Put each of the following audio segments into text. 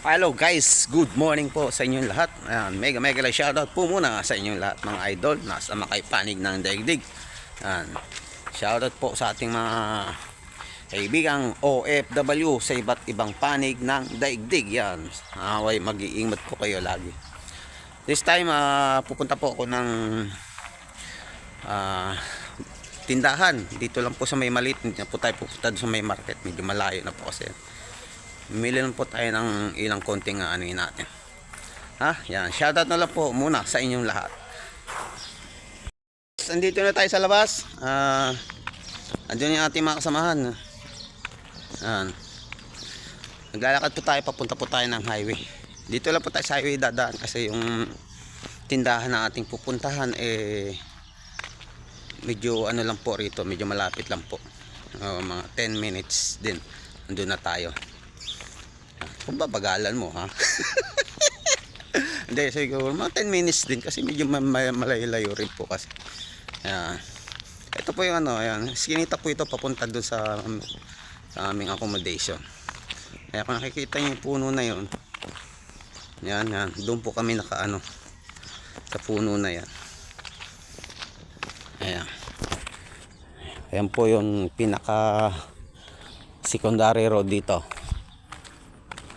Hello guys, good morning po sa inyong lahat. Ayan, mega shoutout po muna sa inyong lahat mga idol nasa makaipanig ng daigdig. Ayan, shoutout po sa ating mga kaibigang OFW sa iba't ibang panig ng daigdig. Yan, away mag-iingat po kayo lagi. This time pupunta po ako ng tindahan dito lang po sa may maliit. Hindi na po tayo pupunta sa may market, medyo malayo na po kasi. Bumili lang po tayo ng ilang konting anuin natin. Yan. Shoutout na lang po muna sa inyong lahat. Andito na tayo sa labas. Andun yung ating mga kasamahan. Yan. Naglalakad po tayo, papunta po tayo ng highway. Dito lang po tayo sa highway dadaan kasi yung tindahan na ating pupuntahan medyo ano lang po rito, medyo malapit lang po. Mga 10 minutes din. Andun na tayo. Kung babagalan mo hindi, siguro mga 10 minutes din kasi medyo malayo-layo rin po kasi. Ito po yung ayan, skinita po ito papunta doon sa aming accommodation. Kaya kung nakikita niyo yung puno na yun, yan, doon po kami nakaano sa puno na yan. Ayan po yung pinaka secondary road dito.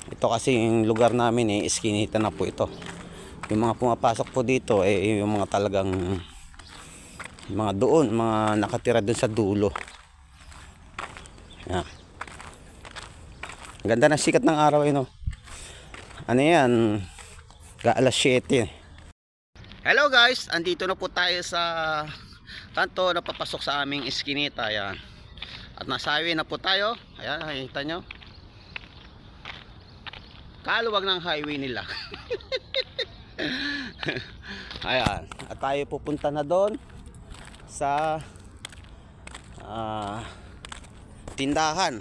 Ito kasi yung lugar namin iskinita na po ito. Yung mga pumapasok po dito yung mga talagang mga doon, mga nakatira doon sa dulo. Yan. Ganda ng sikat ng araw no. Ano yan? Alas 7. Hello guys, andito na po tayo sa kanto na papasok sa aming iskinita. Yan. At nasa highway na po tayo. Ayan, nakikita nyo. Kaluwag ng highway nila. Ayan, at tayo pupunta na doon sa tindahan.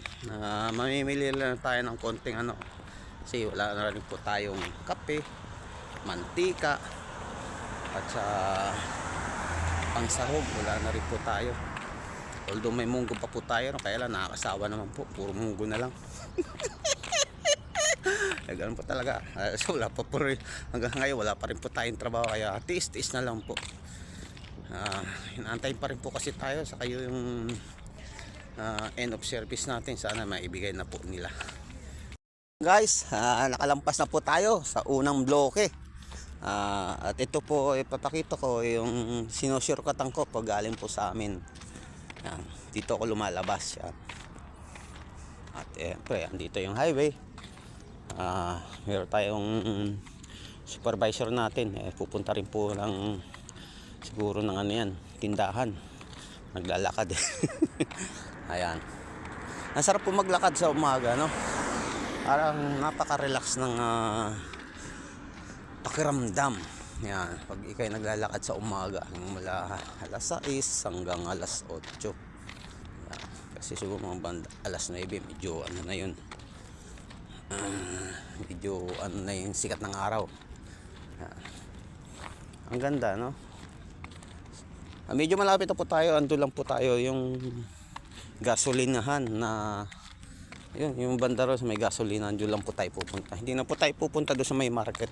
Mamimili lang tayo ng konting kasi wala na rin po tayong kape, mantika at sa pangsahog wala na rin po tayo. Although may munggo pa po tayo, kaya lang nakakasawa naman po, puro munggo na lang. Ganun po talaga. So wala pa po rin, hanggang ngayon wala pa rin po tayong trabaho, kaya tiis na lang po. Inaantay pa rin po kasi tayo sa kayo yung end of service natin, sana maibigay na po nila. Guys, nakalampas na po tayo sa unang bloke. At ito po ipapakita ko yung sinusurkatan ko pag galing po sa amin. Yan, dito ako lumalabas yan. At andito yung highway. Meron tayong supervisor natin, pupunta rin po ng siguro ng yan, tindahan, naglalakad. Ayan, ang sarap po maglakad sa umaga, no? Parang napaka-relax ng pakiramdam. Yan, pag ikay naglalakad sa umaga mula alas 6 hanggang alas 8. Yan, kasi siguro mga banda alas 9 medyo na yun, medyo na yung sikat ng araw. Ang ganda, no? Medyo malapit na po tayo, ando lang po tayo yung gasolinahan na yun, yung bandaro sa may gasolina, ando lang po tayo pupunta. Hindi na po tayo pupunta doon sa may market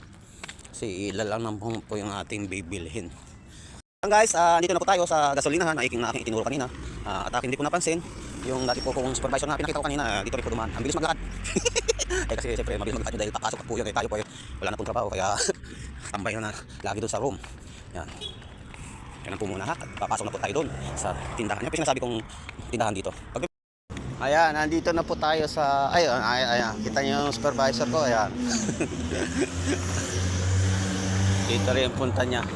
kasi ilalang naman po yung ating bibilhin. Guys, dito na po tayo sa gasolinahan na aking itinuro kanina. At aking hindi po napansin yung dati po kong supervisor na pinakita ko kanina, dito rin po dumaan. Ang bilis maglakad. Kasi siyempre mabilis maglakad dahil papasok po yun, tayo po wala na pong trabaho, kaya tambay na lagi doon sa room. Yan. Kailan po muna at papasok na po tayo doon sa tindahan. Yung sinasabi kong tindahan dito. Ayan, nandito na po tayo sa ayan, kita niyo yung supervisor ko. Ayan. Dito rin yung punta niya.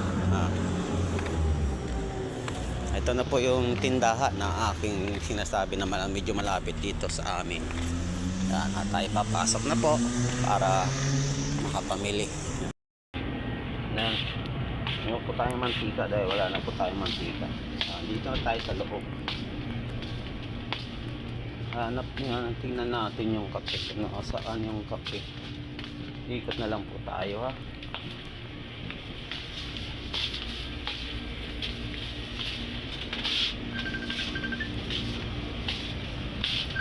Ito na po yung tindahan na aking sinasabi na medyo malapit dito sa amin. Yan, at tayo papasok na po para makapamili. Yan. Ngayon po tayong mantika dahil wala na po tayong mantika. Dito na tayo sa loob. Hanap nga, tingnan natin yung kape. Saan yung kape? Ikot na lang po tayo, ha.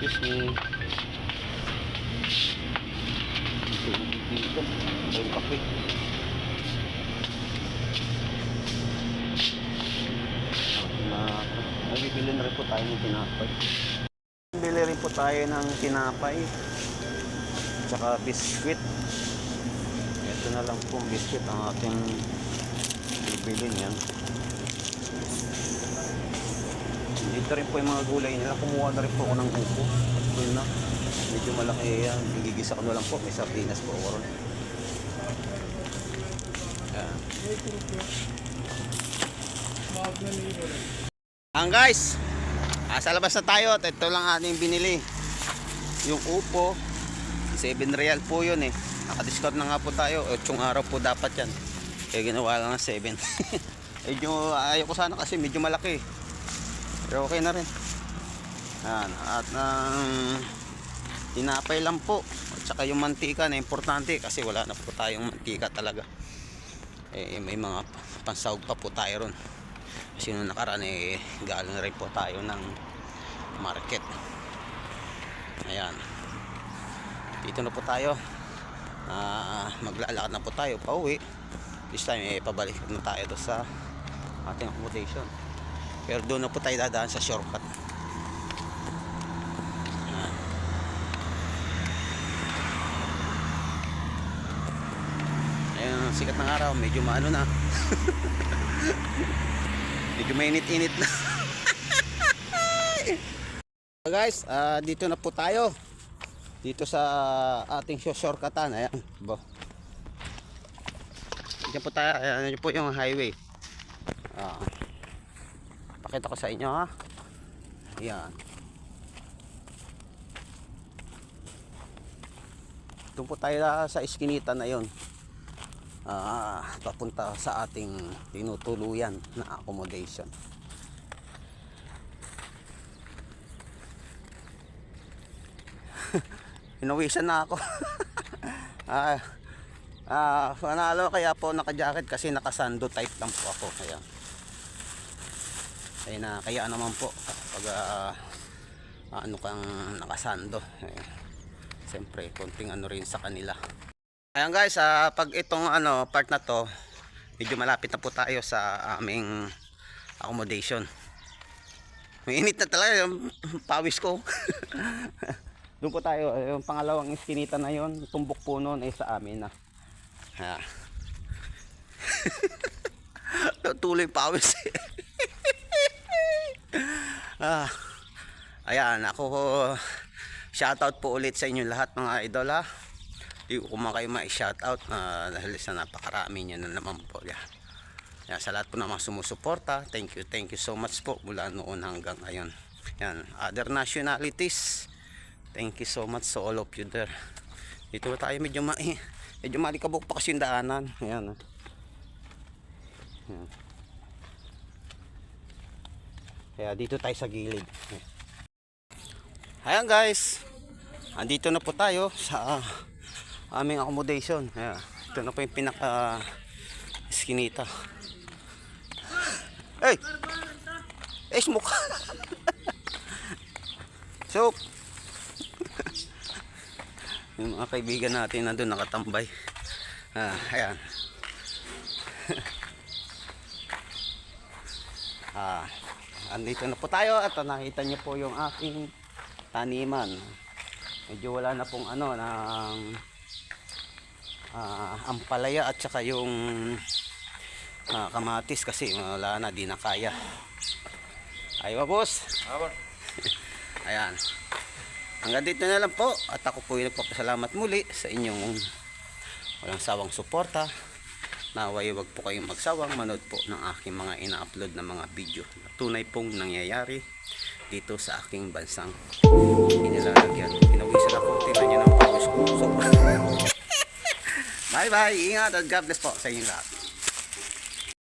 Excuse me. po. Yung kape. Nabibili na rin po tayo ng tinapay. Bili rin po tayo ng tinapay. Tsaka biskwit. Ito na lang po biskwit ang ating bibilin yan. Dito rin po yung mga gulay nila. Kumuha na rin po ako ng upo. Ito na. Medyo malaki yan. Gigigisa ko na lang po. May sardinas po ako ron. Yan. Guys, sa labas na tayo at ito lang ating binili yung upo. 7 real po yun eh. Naka-discount na nga po tayo. 8 araw po dapat yan. Kaya ginawa lang ng 7. Medyo ayaw ko sana kasi medyo malaki. Pero okay na rin. Yan. At tinapay lang po. At saka yung mantika na importante kasi wala na po tayong mantika talaga. May mga pansahog pa po tayo ron. Kasi nung nakaraan galing rin po tayo ng market. Ayan. Dito na po tayo. Maglalakad na po tayo pauwi. This time pabalik na tayo doon sa ating accommodation. Pero doon na po tayo dadaan sa shortcut. Ayan ang sikat ng araw. Medyo maano na. Medyo mainit-init na. Guys, dito na po tayo. Dito sa ating shortcutan. Ayan. Diyan po tayo. Ayan po yung highway. Pakita ko sa inyo ha. Ayan. Doon po tayo sa iskinita na yon. Papunta sa ating tinutuluyan na accommodation. Inawisan na ako. Panalo kaya po naka-jacket kasi naka-sando type lang po ako. Kaya naman po pag ano kang nakasando. Siyempre konting ano rin sa kanila. Ayan guys, pag itong part na to, medyo malapit na po tayo sa aming accommodation. Mainit na talaga yung pawis ko. Doon po tayo, yung pangalawang iskinita na yon, tumbok po noon ay sa amin na. Tuloy pawis. Ayan, ako shoutout po ulit sa inyo lahat mga idol ha. Hindi ko kayo ma-shoutout dahil sa napakarami nyo na naman po. Yan, sa lahat po na mga sumusuporta, thank you so much po mula noon hanggang ngayon. Yan, other nationalities, thank you so much so all of you there. Dito tayo medyo malikabok pa kasi yung daanan. Yan. Yan. Kaya dito tayo sa gilid. Ayan guys, andito na po tayo sa aming accommodation. Ayan. Ito na po yung pinaka iskinita. Hey! Smoke! So yung mga kaibigan natin nandun nakatambay. Ayan. Andito na po tayo at nakita niyo po yung aking taniman. Medyo wala na pong ng ampalaya at saka yung kamatis kasi wala na, di na kaya. Aywa boss. Ayan. Hanggang dito na lang po at ako po yung nagpapasalamat muli sa inyong walang sawang suporta. Naway wag po kayong magsawang manood po ng aking mga ina-upload na mga video na tunay pong nangyayari dito sa aking bansang inilalagyan. Pinawisan ako, tingnan nyo ng pawis ko. So, bye bye, ingat at God bless po sa inyo lahat.